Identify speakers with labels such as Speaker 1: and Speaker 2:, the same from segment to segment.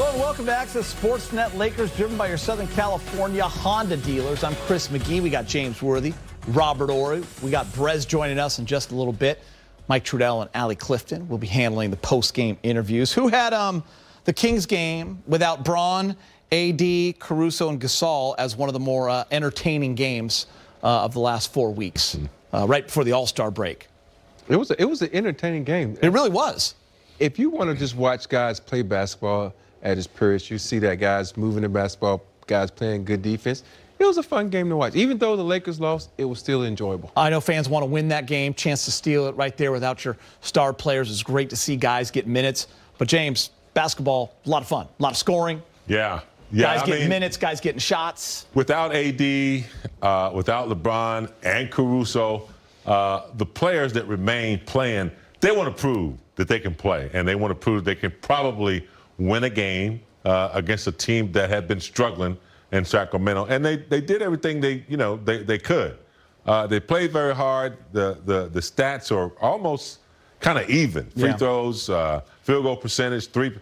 Speaker 1: Hello and welcome back to Sportsnet. Lakers driven by your Southern California Honda dealers. I'm Chris McGee. We got James Worthy, Robert Ory. We got Brez joining us in just a little bit. Mike Trudell and Allie Clifton will be handling the post-game interviews. Who had the Kings game without Braun, AD, Caruso, and Gasol as one of the more entertaining games of the last 4 weeks, right before the All-Star break?
Speaker 2: It was an entertaining game.
Speaker 1: It really was.
Speaker 2: If you want to just watch guys play basketball at its purest, you see that guys moving the basketball, guys playing good defense. It was a fun game to watch. Even though the Lakers lost, it was still enjoyable.
Speaker 1: I know fans want to win that game, chance to steal it right there without your star players. It's great to see guys get minutes. But, James, basketball, a lot of fun, a lot of scoring.
Speaker 3: Yeah.
Speaker 1: Guys getting minutes, guys getting shots.
Speaker 3: Without AD, without LeBron and Caruso, the players that remain playing, they want to prove that they can play, and they want to prove they can probably win a game against a team that had been struggling in Sacramento. And they did everything they could. They played very hard. The stats are almost kind of even. Free throws, field goal percentage, three.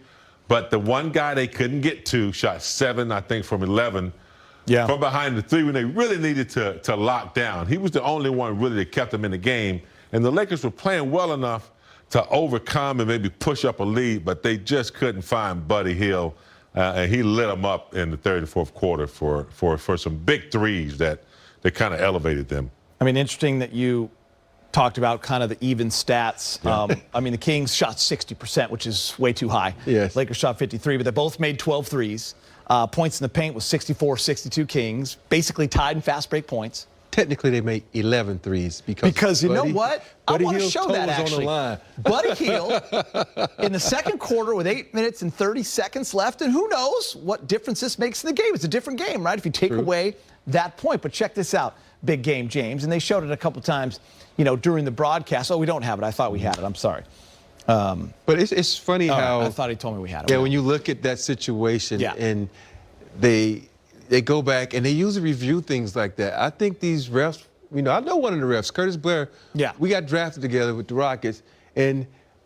Speaker 3: But the one guy they couldn't get to shot 7, I think, from 11.
Speaker 1: Yeah.
Speaker 3: From behind the 3 when they really needed to lock down. He was the only one really that kept them in the game. And the Lakers were playing well enough to overcome and maybe push up a lead, but they just couldn't find Buddy Hield. And he lit them up in the third and fourth quarter for some big threes that kind of elevated them.
Speaker 1: I mean, interesting that you talked about kind of the even stats.
Speaker 3: Yeah.
Speaker 1: I mean, the Kings shot 60%, which is way too high.
Speaker 2: Yes.
Speaker 1: Lakers shot 53, but they both made 12 threes. Points in the paint was 64-62 Kings, basically tied in fast break points.
Speaker 2: Technically, they made 11 threes because
Speaker 1: you know what? I want to show that,
Speaker 2: was
Speaker 1: actually.
Speaker 2: on the line.
Speaker 1: Buddy Hield in the second quarter with 8 minutes and 30 seconds left, and who knows what difference this makes in the game. It's a different game, right, if you take away that point. But check this out, big game, James. And they showed it a couple times, during the broadcast. Oh, we don't have it. I thought we had it. I'm sorry.
Speaker 2: But it's funny how
Speaker 1: I thought he told me we had it.
Speaker 2: Yeah, when you look at that situation and they go back and they usually review things like that. I think these refs, I know one of the refs, Curtis Blair.
Speaker 1: Yeah.
Speaker 2: We got drafted together with the Rockets, and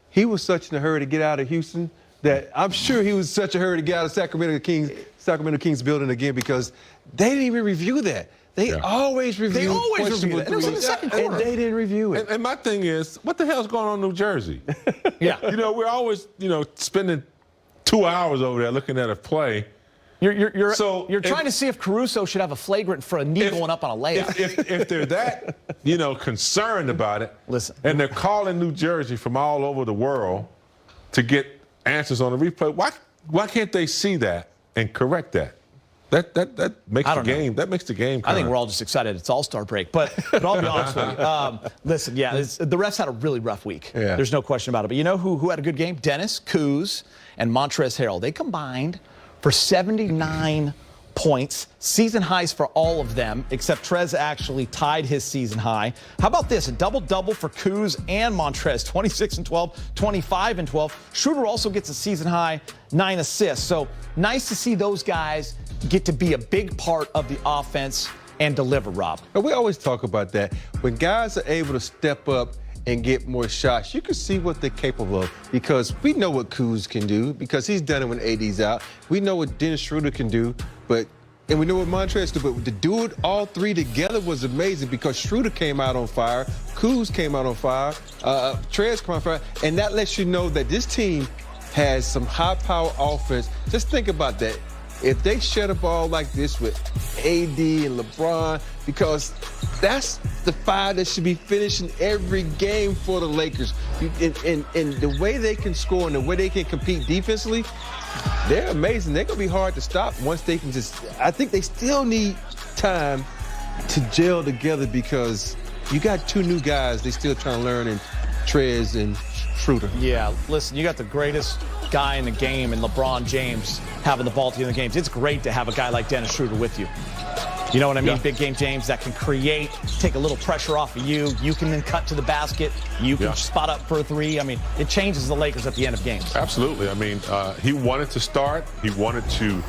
Speaker 2: he was such in a hurry to get out of Houston that I'm sure he was such a hurry to get out of Sacramento Kings building again, because they didn't even review that. They always review.
Speaker 1: They always review it. It was in the second quarter.
Speaker 2: And they didn't review it.
Speaker 3: And my thing is, what the hell's going on in New Jersey?
Speaker 1: Yeah.
Speaker 3: We're always, spending 2 hours over there looking at a play.
Speaker 1: You're trying to see if Caruso should have a flagrant for a knee going up on a layup.
Speaker 3: If they're that, concerned about it,
Speaker 1: listen,
Speaker 3: and they're calling New Jersey from all over the world to get answers on the replay, why can't they see that and correct that? That makes the game. That makes the game.
Speaker 1: I think we're all just excited it's All-Star break. But I'll be honest with you. Listen, the refs had a really rough week.
Speaker 2: Yeah.
Speaker 1: There's no question about it. But you know who had a good game? Dennis, Kuz, and Montrezl Harrell. They combined for 79 points, season highs for all of them, except Trez actually tied his season high. How about this? A double-double for Kuz and Montrez, 26 and 12, 25 and 12. Schroeder also gets a season high 9 assists. So nice to see those guys get to be a big part of the offense and deliver, Rob.
Speaker 2: We always talk about that. When guys are able to step up and get more shots, you can see what they're capable of, because we know what Kuz can do because he's done it when AD's out. We know what Dennis Schroeder can do, and we know what Montrez do, but to do it all three together was amazing, because Schroeder came out on fire, Kuz came out on fire, Trez came out on fire, and that lets you know that this team has some high-power offense. Just think about that. If they share the ball like this with AD and LeBron, because that's the five that should be finishing every game for the Lakers. And the way they can score and the way they can compete defensively, they're amazing. They're going to be hard to stop once they can I think they still need time to gel together, because you got two new guys they still trying to learn, in Trez and Schroeder.
Speaker 1: Yeah, listen, you got the greatest guy in the game in LeBron James having the ball to in the games. It's great to have a guy like Dennis Schroeder with you. You know what I mean? Yeah. Big game James that can create, take a little pressure off of you. You can then cut to the basket. You can spot up for a three. I mean, it changes the Lakers at the end of games.
Speaker 3: Absolutely. I mean, he wanted to start. He wanted to,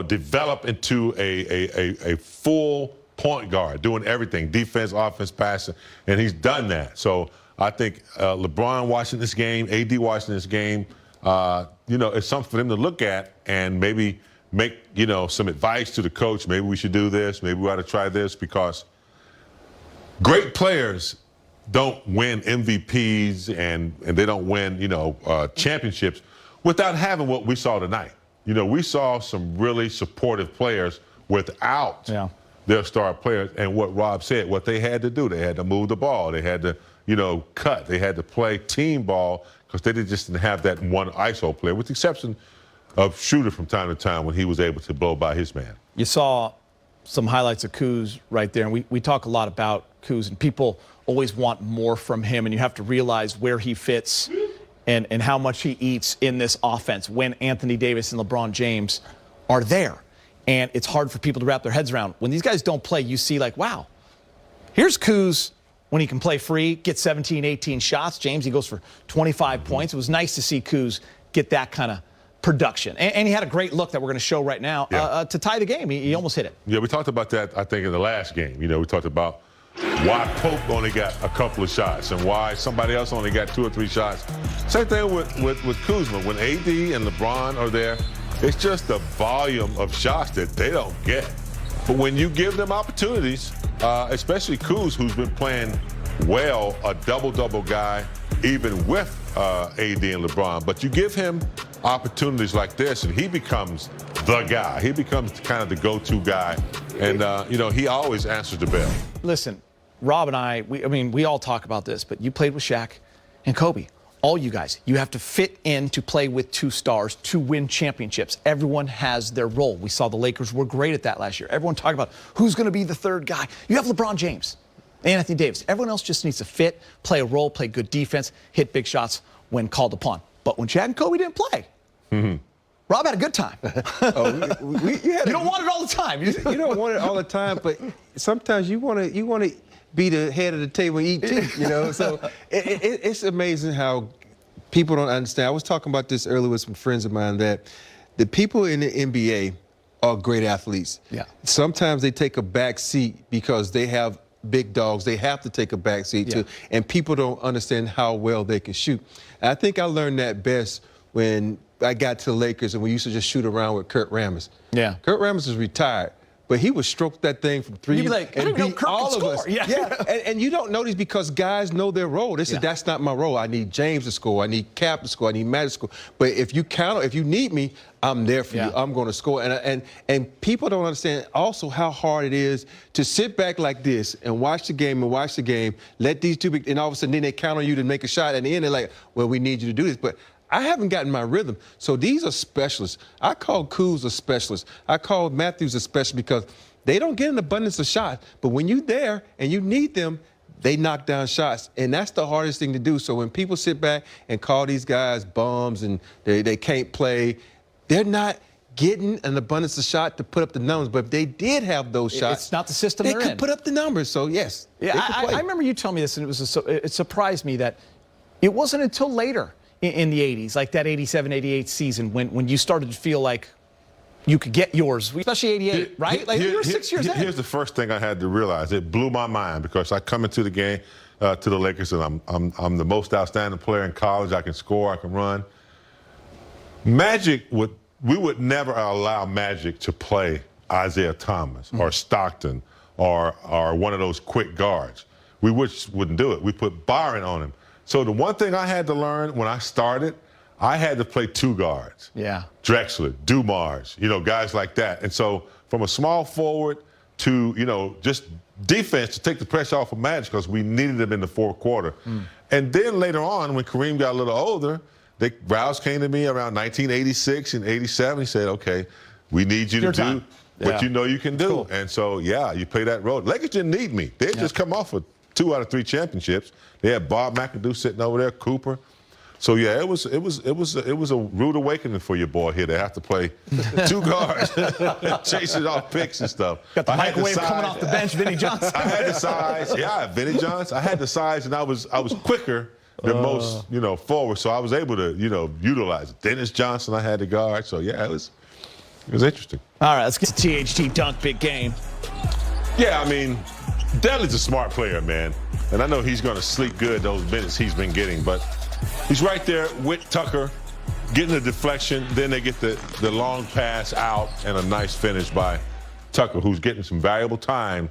Speaker 3: develop into a full point guard, doing everything, defense, offense, passing, and he's done that. So I think LeBron watching this game, AD watching this game, it's something for them to look at and maybe make, some advice to the coach. Maybe we should do this. Maybe we ought to try this, because great players don't win MVPs and they don't win, championships without having what we saw tonight. We saw some really supportive players without their star players. And what Rob said, what they had to do, they had to move the ball. They had to, cut. They had to play team ball, because they just didn't have that one ISO player, with the exception of Shooter from time to time when he was able to blow by his man.
Speaker 1: You saw some highlights of Kuz right there, and we talk a lot about Kuz, and people always want more from him, and you have to realize where he fits and how much he eats in this offense when Anthony Davis and LeBron James are there. And it's hard for people to wrap their heads around. When these guys don't play, you see like, wow, here's Kuz when he can play free, get 17, 18 shots. James, he goes for 25 points. It was nice to see Kuz get that kind of production. And he had a great look that we're going to show right now to tie the game. He almost hit it.
Speaker 3: Yeah, we talked about that, I think, in the last game. We talked about why Pope only got a couple of shots and why somebody else only got 2 or 3 shots. Same thing with Kuzma. When AD and LeBron are there, it's just the volume of shots that they don't get. But when you give them opportunities, especially Kuz, who's been playing well, a double-double guy, even with AD and LeBron, but you give him opportunities like this, and he becomes the guy. He becomes kind of the go-to guy, and he always answers the bell.
Speaker 1: Listen, Rob and I we all talk about this, but you played with Shaq and Kobe. All you guys, you have to fit in to play with 2 stars to win championships. Everyone has their role. We saw the Lakers were great at that last year. Everyone talked about who's going to be the third guy. You have LeBron James, Anthony Davis. Everyone else just needs to fit, play a role, play good defense, hit big shots when called upon. But when Shaq and Kobe didn't play, Rob had a good time. You don't want it all the time.
Speaker 2: You don't want it all the time, but sometimes you want to be the head of the table and eat too. So it's amazing how people don't understand. I was talking about this earlier with some friends of mine, that the people in the NBA are great athletes.
Speaker 1: Yeah.
Speaker 2: Sometimes they take a back seat because they have big dogs. They have to take a back seat too, and people don't understand how well they can shoot. And I think I learned that best when I got to the Lakers and we used to just shoot around with Kurt Rambis.
Speaker 1: Yeah.
Speaker 2: Kurt Rambis is retired, but he would stroke that thing from 3
Speaker 1: You'd be like,
Speaker 2: and beat all of us.
Speaker 1: Yeah.
Speaker 2: And you don't notice because guys know their role. They say, that's not my role. I need James to score. I need Cap to score. I need Magic to score. But if you need me, I'm there for you. I'm going to score. And people don't understand also how hard it is to sit back like this and watch the game, let these two and all of a sudden then they count on you to make a shot. At the end, they're like, well, we need you to do this. But I haven't gotten my rhythm. So these are specialists. I call Kuz a specialist. I call Matthews a specialist because they don't get an abundance of shots. But when you're there and you need them, they knock down shots. And that's the hardest thing to do. So when people sit back and call these guys bums and they can't play, they're not getting an abundance of shot to put up the numbers. But if they did have those shots,
Speaker 1: it's not the system
Speaker 2: they
Speaker 1: they're
Speaker 2: could
Speaker 1: in.
Speaker 2: put up the numbers. So, yes,
Speaker 1: yeah, I remember you telling me this, and it surprised me that it wasn't until later in the 80s, like that 87, 88 season, when you started to feel like you could get yours, especially 88, right? Like you were 6 years in.
Speaker 3: Here's the first thing I had to realize. It blew my mind because I come into the game to the Lakers and I'm the most outstanding player in college. I can score, I can run. We would never allow Magic to play Isaiah Thomas or Stockton or one of those quick guards. We wouldn't do it. We put Byron on him. So the one thing I had to learn when I started, I had to play 2 guards.
Speaker 1: Yeah.
Speaker 3: Drexler, Dumars, guys like that. And so from a small forward to, just defense to take the pressure off of Magic because we needed them in the fourth quarter. And then later on, when Kareem got a little older, Rouse came to me around 1986 and 87. He said, okay, we need you to do what you can do. Cool. And so, you play that role. Lakers didn't need me. They had just come off of 2 out of 3 championships. They had Bob McAdoo sitting over there, Cooper. So it was a rude awakening for your boy here to have to play 2 guards, chasing off picks and stuff.
Speaker 1: Got the microwave coming off the bench, Vinnie Johnson.
Speaker 3: I had the size, Vinnie Johnson. I had the size, and I was quicker than most, forwards. So I was able to, utilize it. Dennis Johnson, I had the guard. So it was interesting.
Speaker 1: All right, let's get to THT dunk, big game.
Speaker 3: Yeah, Dudley's a smart player, man. And I know he's going to sleep good those minutes he's been getting, but he's right there with Tucker getting the deflection, then they get the long pass out and a nice finish by Tucker, who's getting some valuable time,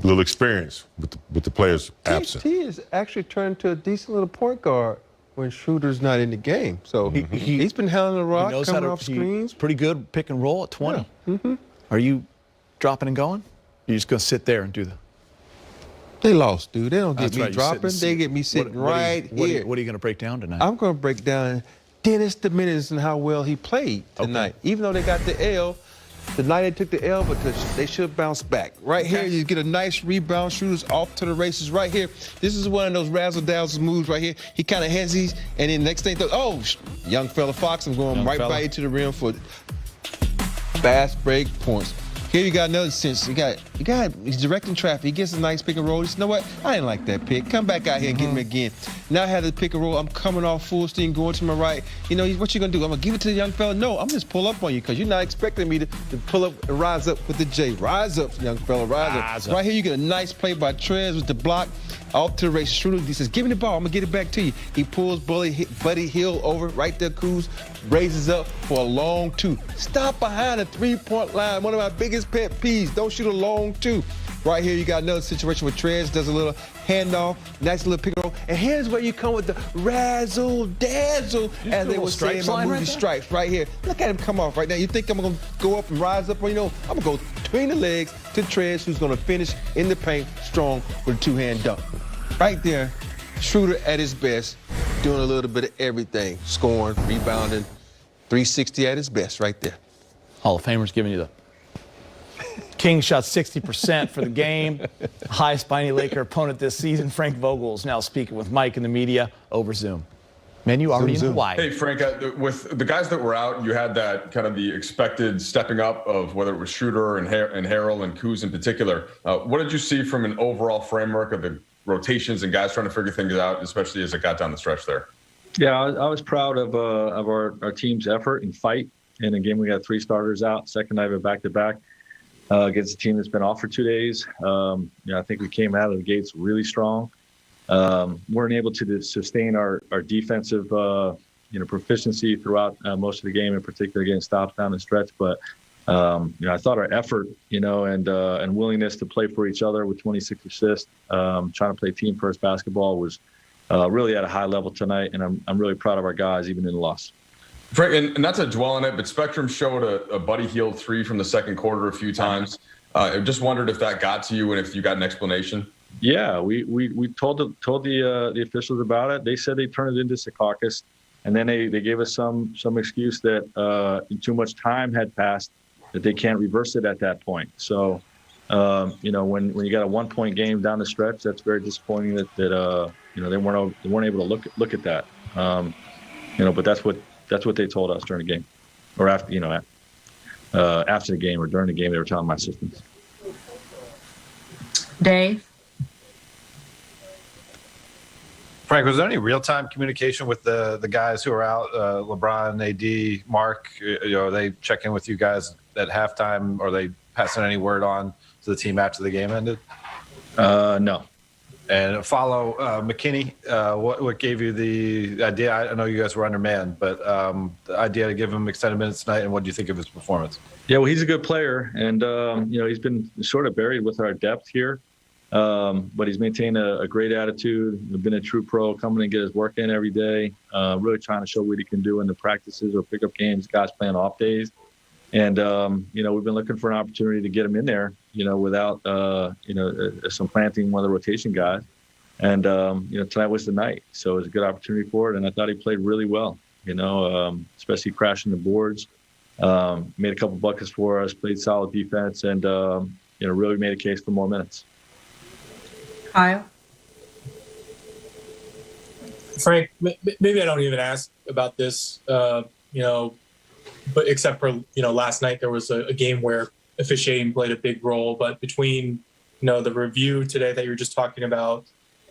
Speaker 3: little experience with the players absent.
Speaker 2: He is actually turned to a decent little point guard when Schroeder's not in the game. So he's been handling the rock, coming off screens.
Speaker 1: Pretty good pick and roll at 20. Yeah. Are you dropping and going? You're just going to sit there and do the...
Speaker 2: They lost, dude. They don't get
Speaker 1: That's
Speaker 2: me
Speaker 1: right,
Speaker 2: dropping. They get me sitting right here.
Speaker 1: What are you going to break down tonight?
Speaker 2: I'm going to break down Dennis Dominguez and how well he played tonight. Okay. Even though they got the L, the night they took the L, because they should bounce back. Right here, you get a nice rebound. Shooters off to the races right here. This is one of those razzle-dazzle moves right here. He kind of hesitates, and then next thing, young fella Fox, I'm going by you to the rim for fast break points. Here you got another sense. He's directing traffic. He gets a nice pick and roll. He says, you know what? I didn't like that pick. Come back out here and get me again. Now I have the pick and roll. I'm coming off full steam, going to my right. You know, what you going to do? I'm going to give it to the young fella? No, I'm just pull up on you because you're not expecting me to pull up and rise up with the J. Rise up, young fella. Rise up. Right here, you get a nice play by Trez with the block. Off to the race. Schroeder, he says, give me the ball. I'm going to get it back to you. He pulls Buddy Hill over right there. Kuz raises up for a long two. Stop behind the three-point line. One of my biggest pet peeves. Don't shoot a long two. Right here, you got another situation where Trez does a little handoff, nice little pick and roll. And here's where you come with the razzle-dazzle, as they would say in my movie Stripes, right here. Look at him come off right now. You think I'm going to go up and rise up? Well, you know, I'm going to go between the legs to Trez, who's going to finish in the paint strong with a two-hand dunk. Right there, Schroeder at his best, doing a little bit of everything. Scoring, rebounding, 360 at his best right there.
Speaker 1: Hall of Famers giving you the Kings shot 60% for the game. Highest by any Laker opponent this season. Frank Vogel is now speaking with Mike and the media over Zoom. Man, you already in Hawaii.
Speaker 4: Hey, Frank, with the guys that were out, you had that kind of the expected stepping up of whether it was Schroeder and Harrell and Kuz in particular. What did you see from an overall framework of the rotations and guys trying to figure things out, especially as it got down the stretch there?
Speaker 5: Yeah, I was proud of our team's effort and fight. And again, we got 3 starters out. Second night of a back-to-back against a team that's been off for 2 days. I think we came out of the gates really strong. Weren't able to sustain our defensive, proficiency throughout most of the game, in particular getting stops down the stretch. But I thought our effort, and willingness to play for each other with 26 assists, trying to play team first basketball was really at a high level tonight. And I'm really proud of our guys, even in the loss.
Speaker 4: Frank, and not to dwell on it, but Spectrum showed a Buddy Hield 3 from the second quarter a few times. I just wondered if that got to you and if you got an explanation.
Speaker 5: Yeah, we told the officials about it. They said they turned it into Secaucus, and then they gave us some excuse that too much time had passed, that they can't reverse it at that point. So, when you got a 1-point game down the stretch, that's very disappointing that they weren't able to look at that. But that's what they told us during the game, or after the game or during the game. They were telling my assistants.
Speaker 6: Dave.
Speaker 7: Frank, was there any real-time communication with the guys who are out, LeBron, AD, Mark? Are they checking with you guys at halftime? Or are they passing any word on to the team after the game ended?
Speaker 5: No.
Speaker 7: And follow McKinney. What gave you the idea? I know you guys were undermanned, but the idea to give him extended minutes tonight, and what do you think of his performance?
Speaker 5: Yeah, well, he's a good player, and he's been sort of buried with our depth here. But he's maintained a great attitude, been a true pro, coming and get his work in every day, really trying to show what he can do in the practices or pickup games, guys playing off days. And, we've been looking for an opportunity to get him in there, without, some planting one of the rotation guys. And, tonight was the night. So it was a good opportunity for it. And I thought he played really well, especially crashing the boards, made a couple buckets for us, played solid defense, and, really made a case for more minutes.
Speaker 6: Kyle.
Speaker 8: Frank, maybe I don't even ask about this, but except for, last night there was a game where officiating played a big role. But between, the review today that you were just talking about,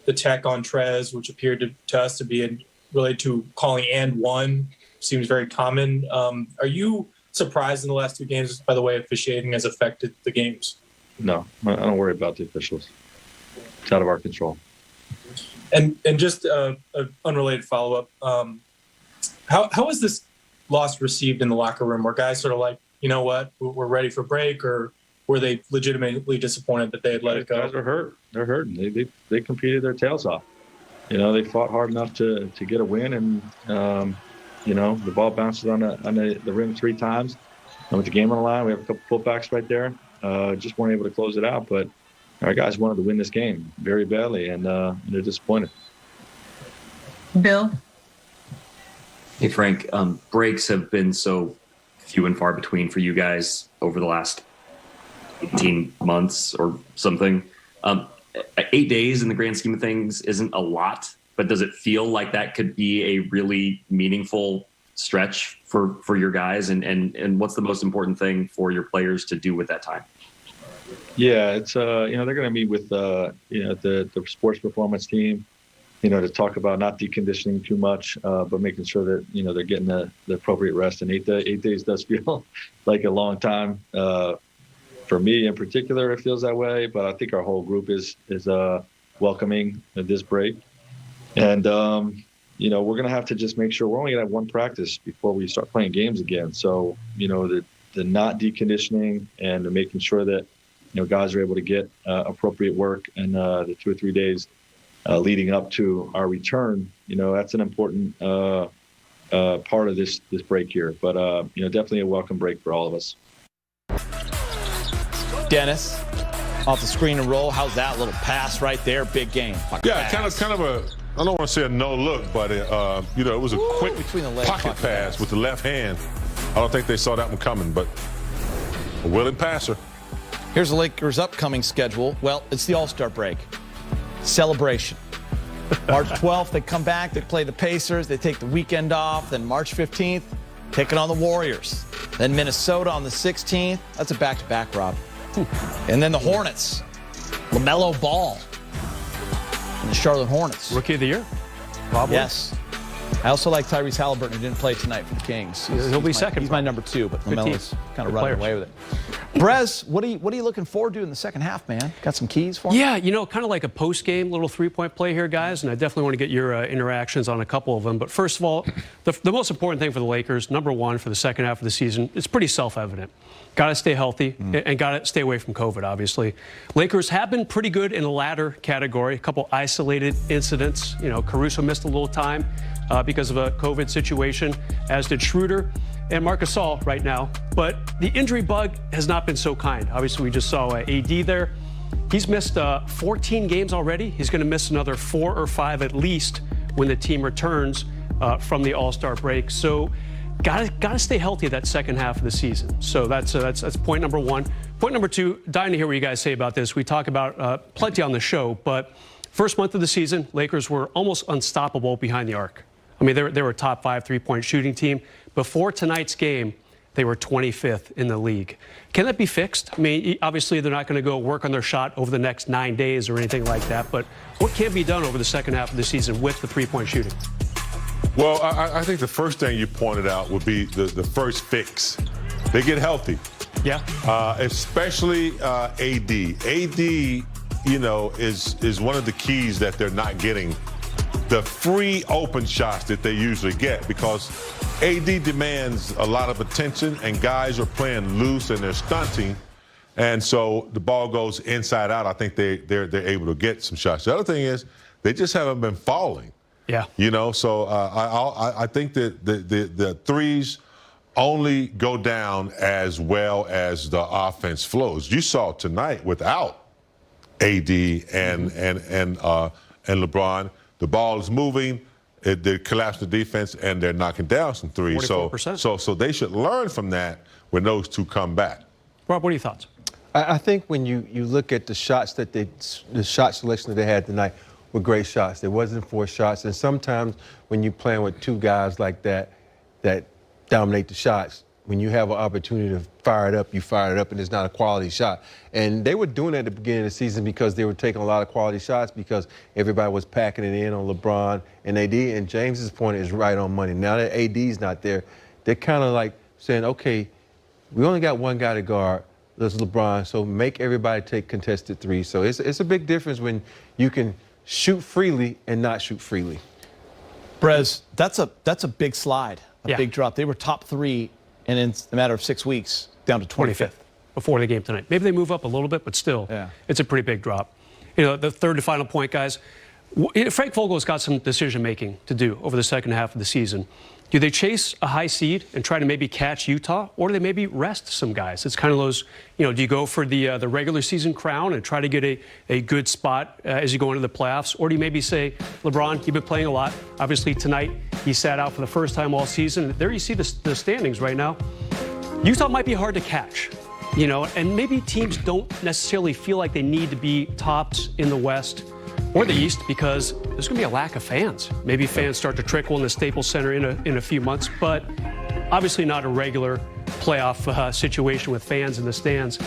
Speaker 8: the tech on Trez, which appeared to us to be related to calling and one, seems very common. Are you surprised in the last 2 games by the way officiating has affected the games?
Speaker 5: No, I don't worry about the officials. It's out of our control.
Speaker 8: And just an unrelated follow-up. How was this loss received in the locker room? Were guys sort of like, you know what, we're ready for break, or were they legitimately disappointed that they had let it go?
Speaker 5: Guys are hurt. They're hurting. They competed their tails off. They fought hard enough to get a win, and the ball bounces on the rim 3 times. And with the game on the line, we have a couple putbacks right there. Just weren't able to close it out, but our guys wanted to win this game very badly, and they're disappointed.
Speaker 6: Bill?
Speaker 9: Hey, Frank. Breaks have been so few and far between for you guys over the last 18 months or something. 8 days in the grand scheme of things isn't a lot, but does it feel like that could be a really meaningful stretch for your guys? And what's the most important thing for your players to do with that time?
Speaker 5: Yeah, it's they're going to meet with the sports performance team, to talk about not deconditioning too much, but making sure that they're getting the appropriate rest. And 8 days does feel like a long time. For me in particular, it feels that way, but I think our whole group is welcoming this break. And we're going to have to just make sure we're only going to have one practice before we start playing games again. So the not deconditioning and the making sure that guys are able to get appropriate work, and the 2 or 3 days leading up to our return, that's an important part of this break here. But definitely a welcome break for all of us.
Speaker 1: Dennis, off the screen and roll. How's that little pass right there? Big game.
Speaker 3: Yeah, kind of a, I don't want to say a no look, but it was a quick
Speaker 1: between the legs,
Speaker 3: pocket pass with the left hand. I don't think they saw that one coming, but a willing passer.
Speaker 1: Here's the Lakers' upcoming schedule. Well, it's the All-Star break. Celebration. March 12th, they come back. They play the Pacers. They take the weekend off. Then March 15th, taking on the Warriors. Then Minnesota on the 16th. That's a back-to-back, Rob. And then the Hornets. LaMelo Ball. And the Charlotte Hornets.
Speaker 10: Rookie of the year? Probably.
Speaker 1: Yes. I also like Tyrese Halliburton, who didn't play tonight for the Kings.
Speaker 10: He'll be second.
Speaker 1: He's my number 2, but LaMelo's kind of running away with it. Brez, what are you looking forward to in the second half, man? Got some keys for me?
Speaker 10: Yeah, kind of like a post-game little three-point play here, guys, and I definitely want to get your interactions on a couple of them. But first of all, the most important thing for the Lakers, number one for the second half of the season, it's pretty self-evident. Got to stay healthy and got to stay away from COVID, obviously. Lakers have been pretty good in the latter category, a couple isolated incidents. Caruso missed a little time because of a COVID situation, as did Schroeder and Marc Gasol right now. But the injury bug has not been so kind. Obviously, we just saw AD there. He's missed 14 games already. He's going to miss another 4 or 5 at least when the team returns from the All-Star break. So got to stay healthy that second half of the season. So that's point number one. Point number two, dying to hear what you guys say about this. We talk about plenty on the show, but first month of the season, Lakers were almost unstoppable behind the arc. I mean, they were a top 5 3-point shooting team. Before tonight's game, they were 25th in the league. Can that be fixed? I mean, obviously, they're not going to go work on their shot over the next 9 days or anything like that, but what can be done over the second half of the season with the 3-point shooting?
Speaker 3: Well, I think the first thing you pointed out would be the first fix. They get healthy.
Speaker 10: Yeah.
Speaker 3: Especially AD. AD, is one of the keys that they're not getting. The free open shots that they usually get, because AD demands a lot of attention and guys are playing loose and they're stunting. And so the ball goes inside out. I think they're able to get some shots. The other thing is they just haven't been falling.
Speaker 10: Yeah.
Speaker 3: So I think that the threes only go down as well as the offense flows. You saw tonight without AD and LeBron, the ball is moving, they collapse the defense, and they're knocking down some threes.
Speaker 10: 44%.
Speaker 3: So they should learn from that when those two come back.
Speaker 10: Rob, what are your thoughts?
Speaker 2: I think when you look at the shot selection that they had tonight were great shots. There wasn't 4 shots, and sometimes when you're playing with 2 guys like that dominate the shots, when you have an opportunity to fire it up, you fire it up, and it's not a quality shot. And they were doing that at the beginning of the season because they were taking a lot of quality shots because everybody was packing it in on LeBron and AD. And James's point is right on money. Now that AD's not there, they're kind of like saying, okay, we only got one guy to guard. That's LeBron. So make everybody take contested threes. So it's a big difference when you can shoot freely and not shoot freely.
Speaker 1: Brez, that's a big slide, a
Speaker 10: Yeah.
Speaker 1: big drop. They were top 3, and in a matter of 6 weeks, down to 25th.
Speaker 10: Before the game tonight. Maybe they move up a little bit, but still, it's a pretty big drop. You know, the third and final point, guys. Frank Vogel's got some decision making to do over the second half of the season. Do they chase a high seed and try to maybe catch Utah, or do they maybe rest some guys? It's kind of those, you know, do you go for the regular season crown and try to get a good spot as you go into the playoffs, or do you maybe say, LeBron, you've been playing a lot. Obviously tonight he sat out for the first time all season. There you see the standings right now. Utah might be hard to catch, you know, and maybe teams don't necessarily feel like they need to be tops in the West or the East because there's going to be a lack of fans. Maybe fans start to trickle in the Staples Center in a few months, but obviously not a regular playoff situation with fans in the stands.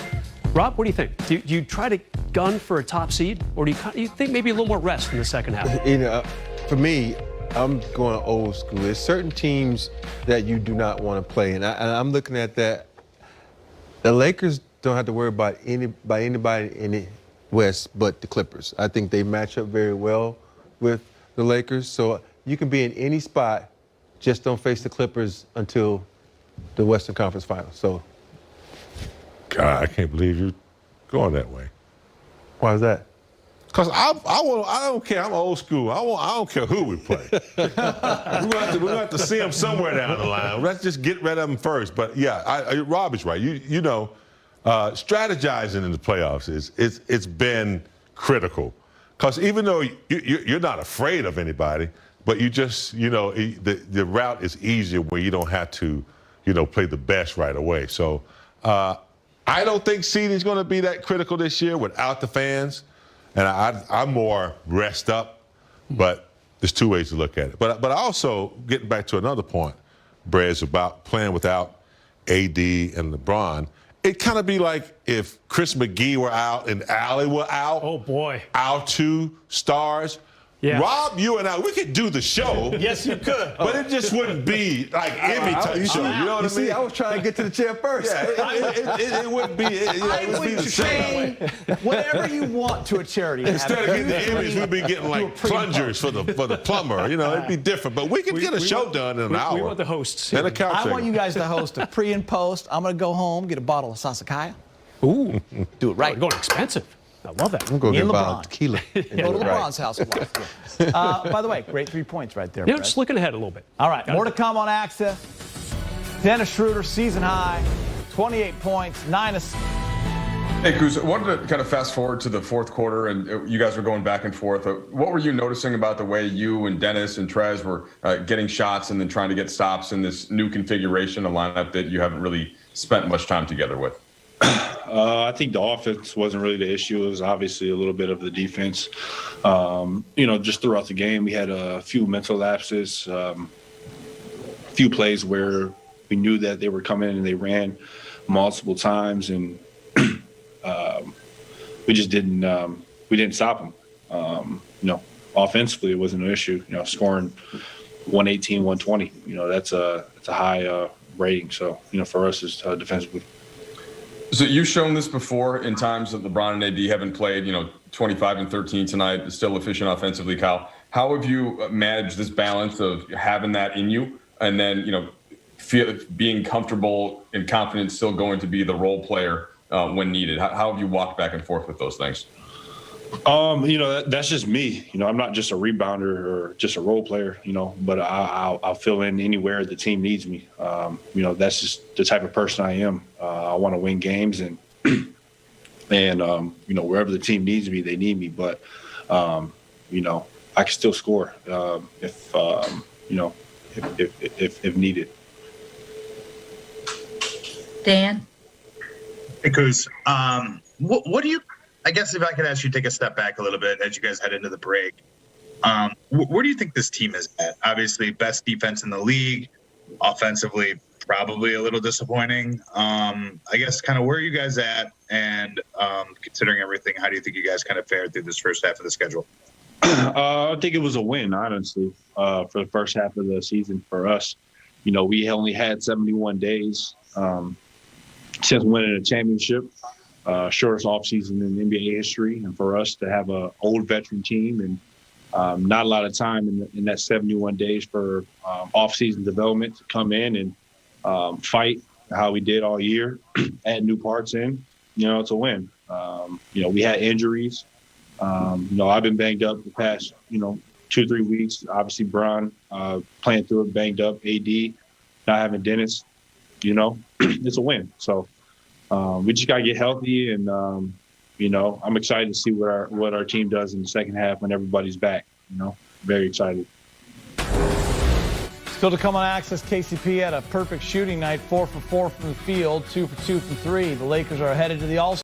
Speaker 10: Rob, what do you think? Do you try to gun for a top seed, or do you think maybe a little more rest in the second half?
Speaker 2: You know, for me, I'm going old school. There's certain teams that you do not want to play, and I'm looking at that. The Lakers don't have to worry about anybody in the West but the Clippers. I think they match up very well with the Lakers. So you can be in any spot, just don't face the Clippers until the Western Conference Finals. So,
Speaker 3: God, I can't believe you're going that way.
Speaker 2: why is that?
Speaker 3: Because I don't care. I'm old school. I don't care who we play. We're going to have to see them somewhere down the line. Let's just get rid of them first. But, yeah, Rob is right. You know, strategizing in the playoffs it's been critical. Because even though you're not afraid of anybody, but you just, you know, the route is easier where you don't have to, you know, play the best right away. So I don't think seeding is going to be that critical this year without the fans. And I'm more rest up, but there's two ways to look at it. But also, getting back to another point, Brez, about playing without AD and LeBron, it kind of be like if Chris McGee were out and Allie were out.
Speaker 10: Oh, boy.
Speaker 3: Our 2 stars.
Speaker 10: Yeah.
Speaker 3: Rob, you and I, we could do the show.
Speaker 1: Yes, you could.
Speaker 3: But it just wouldn't be like Emmy type show. You know what I mean?
Speaker 2: See, I was trying to get to the chair first.
Speaker 3: Yeah, it wouldn't be.
Speaker 1: I
Speaker 3: It would be
Speaker 1: would
Speaker 3: the same.
Speaker 1: pay whatever you want to a charity.
Speaker 3: Instead of getting the Emmys, we'd be getting like plungers for the plumber. You know, it'd be different. But we could get a show done in an hour.
Speaker 10: We want the hosts.
Speaker 3: And a couch
Speaker 1: I want
Speaker 3: segment.
Speaker 1: you guys to host a pre and post. I'm going to go home, get a bottle of Sasakaya.
Speaker 10: Ooh,
Speaker 1: Do it right.
Speaker 10: going expensive. I love that.
Speaker 2: I'm going
Speaker 1: Me
Speaker 2: to
Speaker 1: and
Speaker 2: get a bottle
Speaker 1: LeBron.
Speaker 2: of tequila.
Speaker 1: Go to LeBron's house and watch. By the way, great 3 points right there.
Speaker 10: You know,
Speaker 1: Brett.
Speaker 10: just looking ahead a little bit.
Speaker 1: All right, more to come on Access. Dennis Schroeder, season high, 28 points, 9 assists.
Speaker 4: Hey, Kuz, I wanted to kind of fast forward to the fourth quarter, and you guys were going back and forth. What were you noticing about the way you and Dennis and Trez were getting shots and then trying to get stops in this new configuration, a lineup that you haven't really spent much time together with?
Speaker 11: I think the offense wasn't really the issue. It was obviously a little bit of the defense. You know, just throughout the game, we had a few mental lapses, a few plays where we knew that they were coming and they ran multiple times, and we just didn't stop them. You know, offensively, it wasn't an issue. You know, scoring 118, 120. You know, that's a high rating. So, you know, for us, it's defensively.
Speaker 4: So you've shown this before in times that LeBron and AD haven't played, 25 and 13 tonight, still efficient offensively, Kyle. How have you managed this balance of having that in you and then, being comfortable and confident still going to be the role player when needed? How have you walked back and forth with those things?
Speaker 11: That's just me. I'm not just a rebounder or just a role player, but I'll fill in anywhere the team needs me. That's just the type of person I am. I want to win games and wherever the team needs me, they need me. But, I can still score if needed.
Speaker 6: Dan?
Speaker 12: Because what do you, I guess if I could ask you to take a step back a little bit as you guys head into the break, where do you think this team is at? Obviously, best defense in the league, offensively, probably a little disappointing. I guess kind of where are you guys at? And considering everything, how do you think you guys kind of fared through this first half of the schedule?
Speaker 11: I think it was a win, honestly, for the first half of the season for us. We only had 71 days since winning a championship. Shortest offseason in NBA history, and for us to have an old veteran team and Not a lot of time in that 71 days for off-season development to come in and fight how we did all year, add new parts in, to win. We had injuries. I've been banged up the past, 2-3 weeks. Obviously, Bron playing through it, banged up. AD not having Dennis, it's a win. So we just got to get healthy, and I'm excited to see what our team does in the second half when everybody's back. Very excited.
Speaker 13: Still to come on Access, KCP had a perfect shooting night, 4 for 4 from the field, 2 for 2 from 3. The Lakers are headed to the All-Star